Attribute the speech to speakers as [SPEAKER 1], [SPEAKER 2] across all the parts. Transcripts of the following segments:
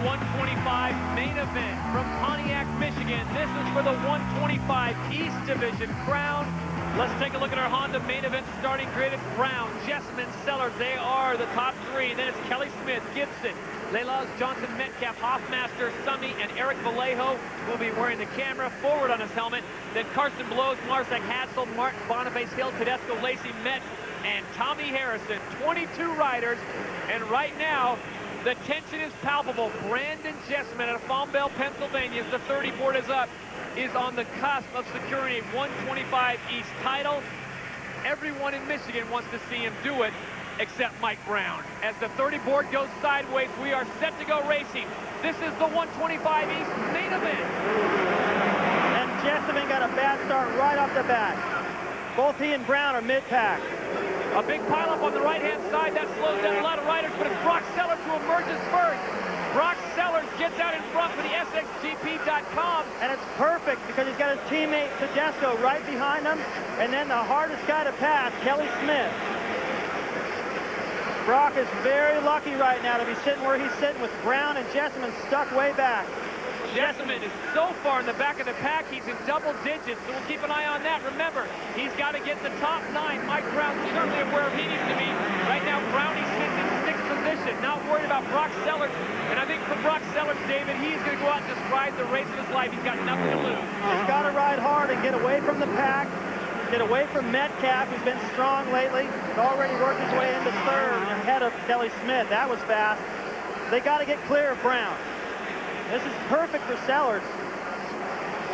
[SPEAKER 1] 125 main event from Pontiac, Michigan. This is for the 125 East Division crown. Let's take a look at our Honda main event starting grid. It's Brown, Jesseman, Sellards. They are the top three. Then it's Kelly Smith, Gibson, Lelas, Johnson, Metcalf, Hoffmaster, Sunny, and Eric Vallejo will be wearing the camera forward on his helmet. Then Carson Blows, Marsak, Hadsel, Martin, Boniface, Hill, Tedesco, Lacey, Metz, and Tommy Harrison. 22 riders, and right now, the tension is palpable. Branden Jesseman out of Fombelle, Pennsylvania, as the 30 board is up, is on the cusp of securing a 125 East title. Everyone in Michigan wants to see him do it, except Mike Brown. As the 30 board goes sideways, we are set to go racing. This is the 125 East main event.
[SPEAKER 2] And Jesseman got a bad start right off the bat. Both he and Brown are mid-pack.
[SPEAKER 1] A big pileup on the right-hand side. That slows down a lot of riders, but it's Brock Sellards who emerges first. Brock Sellards gets out in front for the SXGP.com.
[SPEAKER 2] And it's perfect because he's got his teammate Tedesco right behind him. And then the hardest guy to pass, Kelly Smith. Brock is very lucky right now to be sitting where he's sitting with Brown and Jesseman stuck way back.
[SPEAKER 1] Jesseman is so far in the back of the pack, he's in double digits, so we'll keep an eye on that. Remember, he's got to get the top 9. Mike Brown's certainly aware of he needs to be. Right now, Brownie sits in 6th position, not worried about Brock Sellards. And I think for Brock Sellards, David, he's going to go out and describe the race of his life. He's got nothing to lose.
[SPEAKER 2] He's got to ride hard and get away from the pack, get away from Metcalf, who's been strong lately. He's already worked his way into 3rd ahead of Kelly Smith. That was fast. They got to get clear of Brown. This is perfect for Sellards.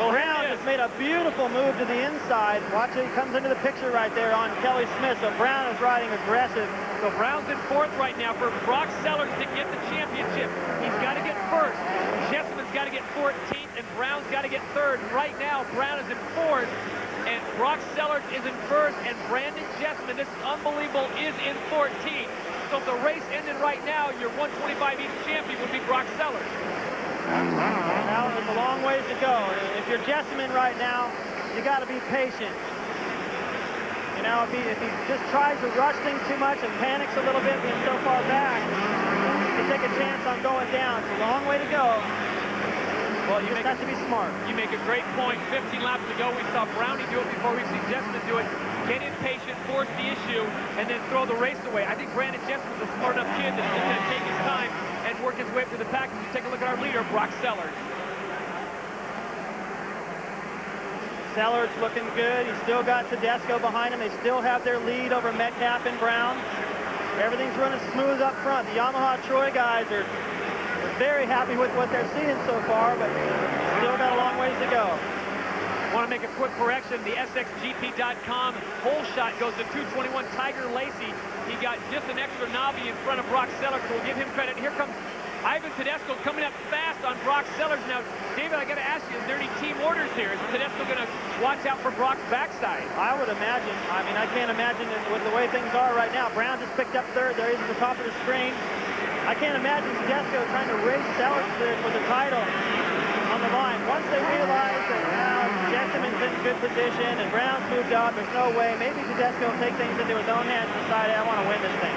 [SPEAKER 2] Well, Brown has made a beautiful move to the inside. Watch it, he comes into the picture right there on Kelly Smith. So Brown is riding aggressive.
[SPEAKER 1] So Brown's in 4th right now. For Brock Sellards to get the championship, he's got to get 1st. Jesseman's got to get 14th, and Brown's got to get 3rd. Right now, Brown is in 4th, and Brock Sellards is in 1st, and Branden Jesseman, this is unbelievable, is in 14th. So if the race ended right now, your 125 East champion would be Brock Sellards.
[SPEAKER 2] Now there's a long ways to go. If you're Jesseman right now, you got to be patient. You know, if he just tries to rush things too much and panics a little bit being so far back, he can take a chance on going down. It's a long way to go. Well, you just have to be smart. You
[SPEAKER 1] make a great point. 15 laps to go. We saw Brownie do it before. We've seen Jesseman do it. Get impatient, force the issue, and then throw the race away. I think Branden Jesseman's a smart enough kid that's going to take his time and work his way up to the pack. You take a look at our leader, Brock Sellards.
[SPEAKER 2] Sellards looking good. He's still got Tedesco behind him. They still have their lead over Metcalf and Brown. Everything's running smooth up front. The Yamaha Troy guys are very happy with what they're seeing so far, but still got a long ways to go.
[SPEAKER 1] Want to make a quick correction. The SXGP.com hole shot goes to 221 Tiger Lacey. He got just an extra Navi in front of Brock Sellards, so we'll give him credit. Here comes Ivan Tedesco coming up fast on Brock Sellards. Now, David, I got to ask you, is there any team orders here? Is Tedesco going to watch out for Brock's backside?
[SPEAKER 2] I would imagine. I mean, I can't imagine it with the way things are right now. Brown just picked up 3rd. There he is at the top of the screen. I can't imagine Tedesco trying to race Sellards for the title on the line. Once they realize that now Jesseman's in good position and Brown's moved up, there's no way. Maybe Tedesco will take things into his own hands and decide, I want to win this thing.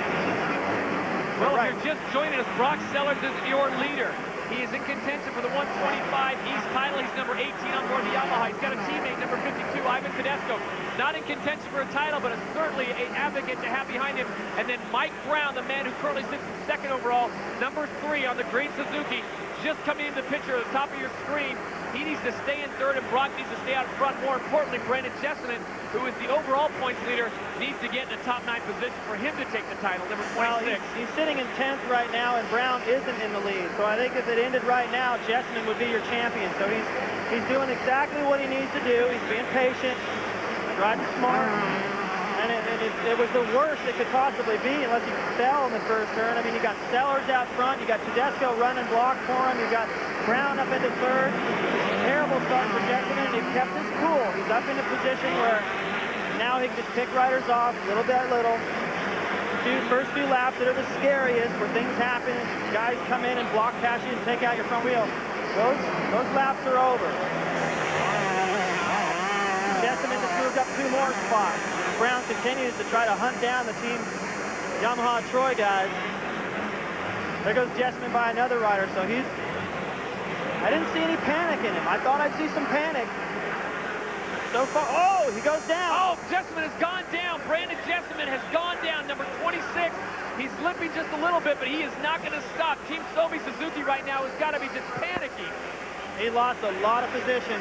[SPEAKER 1] Well, if you're just joining us, Brock Sellards is your leader. He is in contention for the 125 East title. He's number 18 on board the Yamaha. He's got a teammate, number 52, Ivan Tedesco. Not in contention for a title, but certainly an advocate to have behind him. And then Mike Brown, the man who currently sits in 2nd overall, number 3 on the green Suzuki, just coming into the picture at the top of your screen. He needs to stay in 3rd, and Brock needs to stay out front. More importantly, Branden Jesseman, who is the overall points leader, needs to get in the top 9 position for him to take the title, number 26.
[SPEAKER 2] Well, he's sitting in 10th right now, and Brown isn't in the lead. So I think if it ended right now, Jesseman would be your champion. So he's doing exactly what he needs to do. He's being patient, riding smart. And it was the worst it could possibly be unless he fell in the 1st turn. I mean, you got Sellards out front. You got Tedesco running block for him. You got Brown up into 3rd. Terrible start for Jesseman, and he kept his cool. He's up in a position where now he can just pick riders off little by little. First few laps that are the scariest, where things happen. Guys come in and block pass you and take out your front wheel. Those laps are over. Jesseman just moved up 2 more spots. Brown continues to try to hunt down the team Yamaha Troy guys. There goes Jesseman by another rider, so I didn't see any panic in him. I thought I'd see some panic. So far, oh, he goes down.
[SPEAKER 1] Oh, Jesseman has gone down. Branden Jesseman has gone down, number 26. He's limping just a little bit, but he is not going to stop. Team Sobi Suzuki right now has got to be just panicking.
[SPEAKER 2] He lost a lot of position.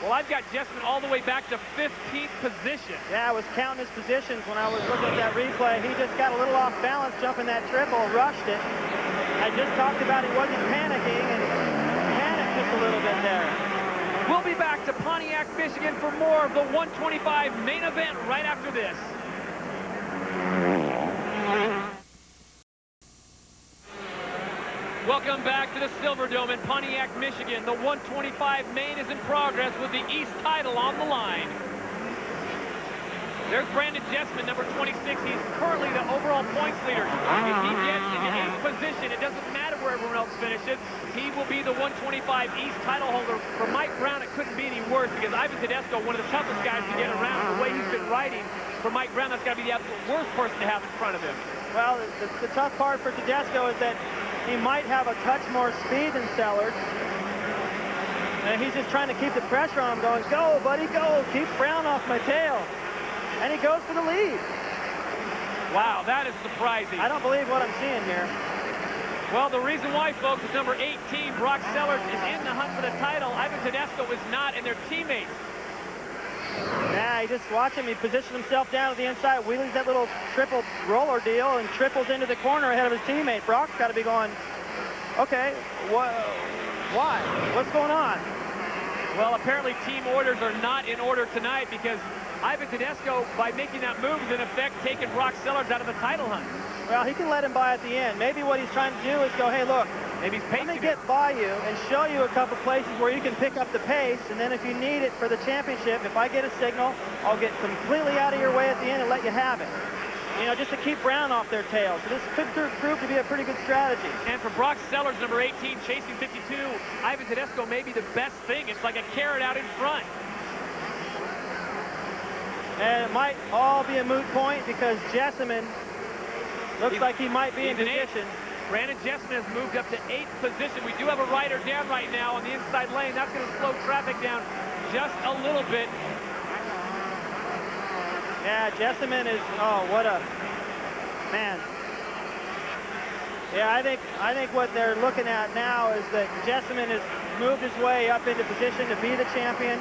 [SPEAKER 1] Well, I've got Jesseman all the way back to 15th position.
[SPEAKER 2] Yeah, I was counting his positions when I was looking at that replay. He just got a little off balance jumping that triple, rushed it. I just talked about he wasn't panicking, and panicked just a little bit there.
[SPEAKER 1] We'll be back to Pontiac, Michigan for more of the 125 main event right after this. Welcome back to the Silverdome in Pontiac, Michigan. The 125 main is in progress with the East title on the line. There's Branden Jesseman, number 26. He's currently the overall points leader. If he gets into 8th position, it doesn't matter where everyone else finishes. He will be the 125 East title holder. For Mike Brown, it couldn't be any worse because Ivan Tedesco, one of the toughest guys to get around, the way he's been riding, for Mike Brown, that's got to be the absolute worst person to have in front of him.
[SPEAKER 2] Well, the tough part for Tedesco is that he might have a touch more speed than Sellards. And he's just trying to keep the pressure on him, going, go, buddy, go. Keep Brown off my tail. And he goes for the lead.
[SPEAKER 1] Wow, that is surprising.
[SPEAKER 2] I don't believe what I'm seeing here.
[SPEAKER 1] Well, the reason why, folks, is number 18, Brock Sellards, is in the hunt for the title. Ivan Tedesco is not, and they're teammates.
[SPEAKER 2] Yeah, you just watch him. He positioned himself down to the inside, wheelies that little triple roller deal, and triples into the corner ahead of his teammate. Brock's got to be going, okay, why? What's going on?
[SPEAKER 1] Well, apparently team orders are not in order tonight because Ivan Tedesco, by making that move, is in effect taking Brock Sellards out of the title hunt.
[SPEAKER 2] Well, he can let him by at the end. Maybe what he's trying to do is go, hey, look,
[SPEAKER 1] maybe he's
[SPEAKER 2] let me get by you and show you a couple places where you can pick up the pace, and then if you need it for the championship, if I get a signal, I'll get completely out of your way at the end and let you have it. You know, just to keep Brown off their tail. So this could prove to be a pretty good strategy.
[SPEAKER 1] And for Brock Sellards, number 18, chasing 52, Ivan Tedesco may be the best thing. It's like a carrot out in front.
[SPEAKER 2] And it might all be a moot point because Jesseman looks like he might be in position.
[SPEAKER 1] Branden Jesseman has moved up to 8th position. We do have a rider down right now on the inside lane. That's going to slow traffic down just a little bit.
[SPEAKER 2] Yeah, Jesseman is, oh, what a, man. Yeah, I think what they're looking at now is that Jesseman has moved his way up into position to be the champion.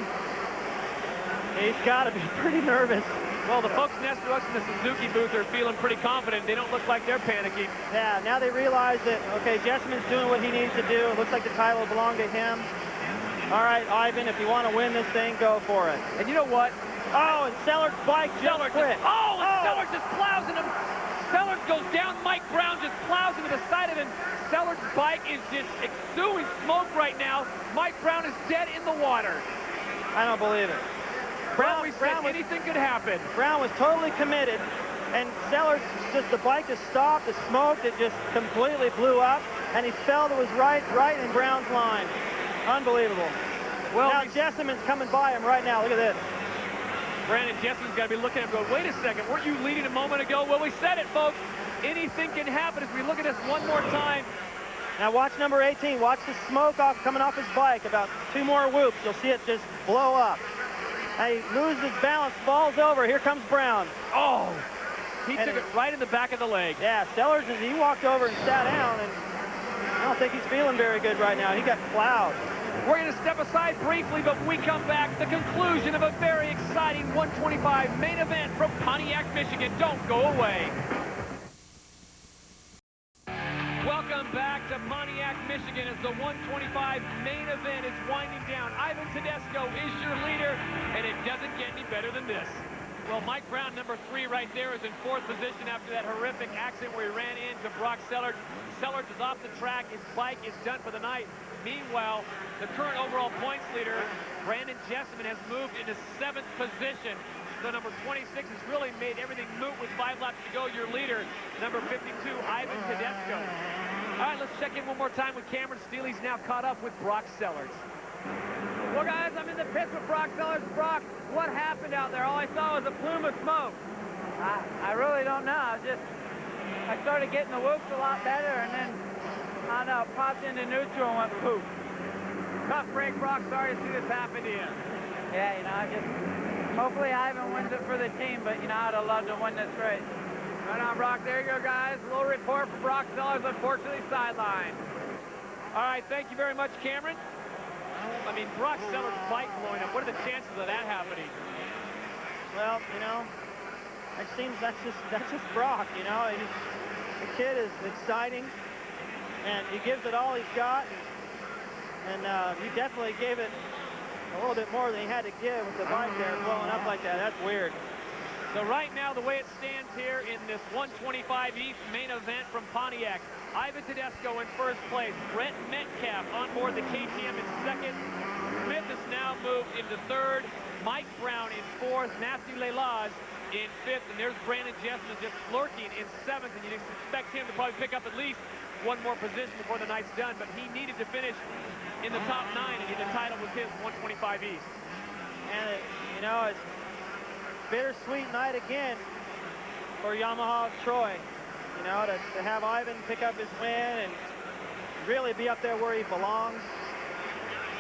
[SPEAKER 2] He's got to be pretty nervous.
[SPEAKER 1] Well, the folks next to us in the Suzuki booth are feeling pretty confident. They don't look like they're panicking.
[SPEAKER 2] Yeah, now they realize that, okay, Jesseman's doing what he needs to do. It looks like the title will belong to him. All right, Ivan, if you want to win this thing, go for it.
[SPEAKER 1] And you know what?
[SPEAKER 2] Oh, and Sellards' bike just quit.
[SPEAKER 1] Sellards just plows into him. Sellards goes down. Mike Brown just plows into the side of him. Sellards' bike is just exuding smoke right now. Mike Brown is dead in the water.
[SPEAKER 2] I don't believe it.
[SPEAKER 1] Brown anything could happen.
[SPEAKER 2] Brown was totally committed, and Sellards, just the bike just stopped, it smoked, it just completely blew up, and he fell to his right in Brown's line. Unbelievable. Well, now Jesseman's coming by him right now. Look at this.
[SPEAKER 1] Branden Jesseman's got to be looking at him going, wait a second, weren't you leading a moment ago? Well, we said it, folks. Anything can happen as we look at this one more time.
[SPEAKER 2] Now watch number 18. Watch the smoke coming off his bike. About 2 more whoops. You'll see it just blow up. And he loses his balance, falls over. Here comes Brown.
[SPEAKER 1] Oh, he took it right in the back of the leg.
[SPEAKER 2] Yeah, Sellards, he walked over and sat down, and I don't think he's feeling very good right now. He got plowed.
[SPEAKER 1] We're going to step aside briefly, but when we come back, the conclusion of a very exciting 125 main event from Pontiac, Michigan. Don't go away. Welcome back to Pontiac, Michigan, as the 125 main event is winding down. Ivan Tedesco is your leader, and it doesn't get any better than this. Well, Mike Brown, number 3 right there, is in 4th position after that horrific accident where he ran into Brock Sellards. Sellards is off the track. His bike is done for the night. Meanwhile, the current overall points leader, Branden Jesseman, has moved into 7th position. So number 26 has really made everything moot with 5 laps to go. Your leader, number 52, Ivan Tedesco. All right, let's check in one more time with Cameron Steele. He's now caught up with Brock Sellards.
[SPEAKER 3] Well, guys, I'm in the pits with Brock Sellards. Brock, what happened out there? All I saw was a plume of smoke. I really don't know. I started getting the whoops a lot better, and then I don't know, popped into neutral and went poof.
[SPEAKER 1] Tough break, Brock. Sorry to see this happen to you.
[SPEAKER 3] Yeah, you know, hopefully Ivan wins it for the team, but, you know, I'd have loved to win this race.
[SPEAKER 1] Right on, Brock. There you go, guys. A little report from Brock Sellards, unfortunately sidelined. All right, thank you very much, Cameron. I mean, Brock Sellards' bike blowing up. What are the chances of that happening?
[SPEAKER 2] Well, you know, it seems that's just Brock, you know. The kid is exciting, and he gives it all he's got, and he definitely gave it a little bit more than he had to give with the bike there blowing up like that. That's weird.
[SPEAKER 1] So right now, the way it stands here in this 125 East main event from Pontiac, Ivan Tedesco in first place, Brent Metcalf on board the KTM in second, Smith has now moved into third, Mike Brown in fourth, Matthew Lelaz in fifth, and there's Branden Jesseman just lurking in seventh, and you'd expect him to probably pick up at least one more position before the night's done, but he needed to finish in the top 9 and get the title with his 125 East.
[SPEAKER 2] And, you know, it's bittersweet night again for Yamaha of Troy. You know, to have Ivan pick up his win and really be up there where he belongs.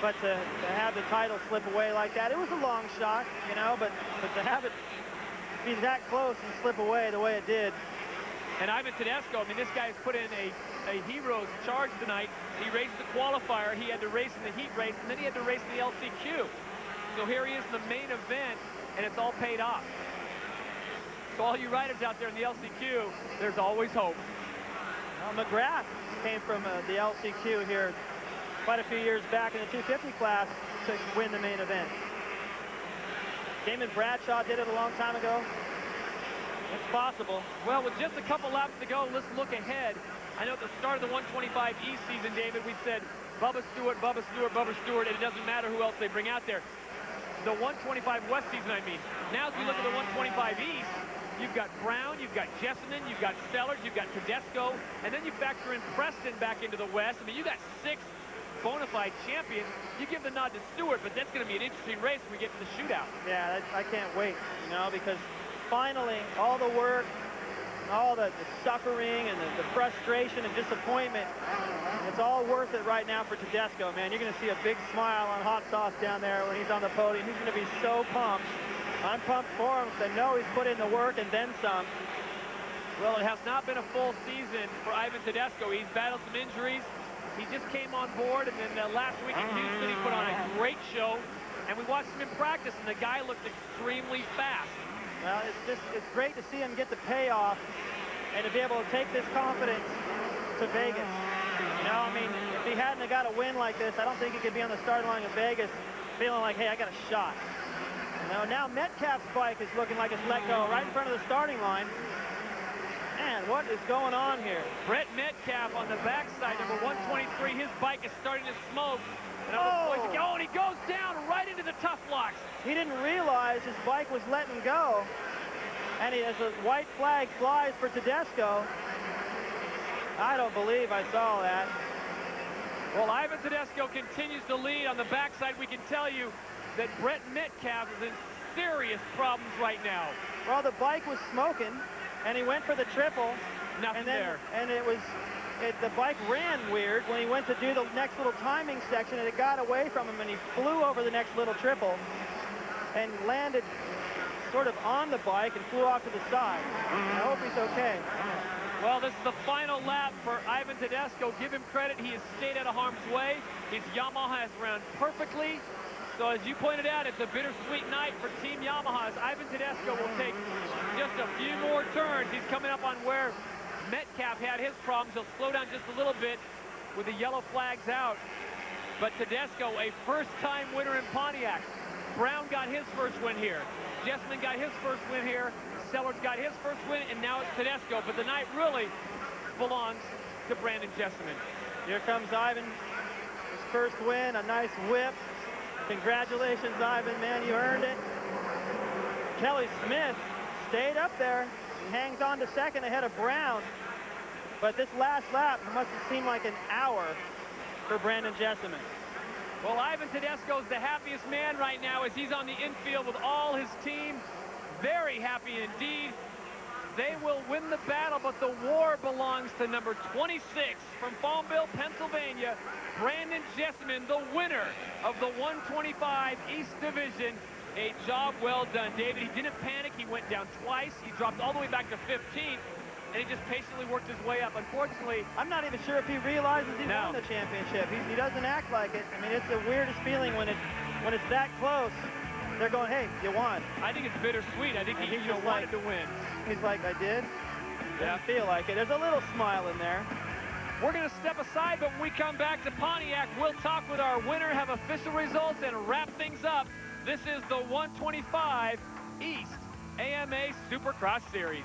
[SPEAKER 2] But to have the title slip away like that, it was a long shot, you know, but to have it be that close and slip away the way it did.
[SPEAKER 1] And Ivan Tedesco, I mean, this guy's put in a hero's charge tonight. He raced the qualifier, he had to race in the heat race, and then he had to race in the LCQ. So here he is in the main event, and it's all paid off. So all you riders out there in the LCQ, there's always hope.
[SPEAKER 2] Well, McGrath came from the LCQ here quite a few years back in the 250 class to win the main event. Damon Bradshaw did it a long time ago. It's possible.
[SPEAKER 1] Well, with just a couple laps to go, let's look ahead. I know at the start of the 125 East season, David, we said Bubba Stewart, Bubba Stewart, Bubba Stewart, and it doesn't matter who else they bring out there. The 125 West season, I mean. Now as we look at the 125 East, you've got Brown, you've got Jesseman, you've got Sellards, you've got Tedesco, and then you factor in Preston back into the West. I mean, you got 6 bona fide champions. You give the nod to Stewart, but that's going to be an interesting race when we get to the shootout.
[SPEAKER 2] Yeah, I can't wait, you know, because finally all the work, all the suffering and the frustration and disappointment, it's all worth it right now for Tedesco, man. You're going to see a big smile on Hot Sauce down there when he's on the podium. He's going to be so pumped. I'm pumped for him because I know he's put in the work and then some.
[SPEAKER 1] Well, it has not been a full season for Ivan Tedesco. He's battled some injuries. He just came on board, and then last week in Houston, he put on a great show. And we watched him in practice, and the guy looked extremely fast.
[SPEAKER 2] Well, it's great to see him get the payoff and to be able to take this confidence to Vegas. You know, I mean, if he hadn't got a win like this, I don't think he could be on the starting line in Vegas feeling like, hey, I got a shot. You know, now Metcalf's bike is looking like it's let go right in front of the starting line. Man, what is going on here?
[SPEAKER 1] Brett Metcalf on the backside, number 123. His bike is starting to smoke. And and he goes down right into the tough blocks.
[SPEAKER 2] He didn't realize his bike was letting go. And as a white flag flies for Tedesco, I don't believe I saw that.
[SPEAKER 1] Well, Ivan Tedesco continues to lead on the backside. We can tell you that Brett Metcalf is in serious problems right now.
[SPEAKER 2] Well, the bike was smoking, and he went for the triple.
[SPEAKER 1] Nothing there.
[SPEAKER 2] And the bike ran weird when he went to do the next little timing section, and it got away from him, and he flew over the next little triple and landed sort of on the bike and flew off to the side. I hope he's okay.
[SPEAKER 1] Well, this is the final lap for Ivan Tedesco. Give him credit. He has stayed out of harm's way. His Yamaha has run perfectly. So as you pointed out, it's a bittersweet night for Team Yamaha as Ivan Tedesco will take just a few more turns. He's coming up on where Metcalf had his problems. He'll slow down just a little bit with the yellow flags out. But Tedesco, a first-time winner in Pontiac. Brown got his first win here. Jesseman got his first win here. Sellards got his first win, and now it's Tedesco. But the night really belongs to Branden Jesseman.
[SPEAKER 2] Here comes Ivan. His first win, a nice whip. Congratulations, Ivan, man, you earned it. Kelly Smith stayed up there and hangs on to second ahead of Brown. But this last lap must have seemed like an hour for Branden Jesseman.
[SPEAKER 1] Well, Ivan Tedesco's the happiest man right now as he's on the infield with all his team. Very happy indeed. They will win the battle, but the war belongs to number 26 from Farmville, Pennsylvania, Branden Jesseman, the winner of the 125 East Division. A job well done, David. He didn't panic. He went down twice. He dropped all the way back to 15th, and he just patiently worked his way up. Unfortunately,
[SPEAKER 2] I'm not even sure if he realizes he won the championship. He doesn't act like it. I mean, it's the weirdest feeling when it's that close. They're going, hey, you won.
[SPEAKER 1] I think it's bittersweet. I think he just wanted to win.
[SPEAKER 2] He's like, I did?
[SPEAKER 1] Yeah.
[SPEAKER 2] Didn't feel like it. There's a little smile in there.
[SPEAKER 1] We're going to step aside, but when we come back to Pontiac, we'll talk with our winner, have official results, and wrap things up. This is the 125 East AMA Supercross Series.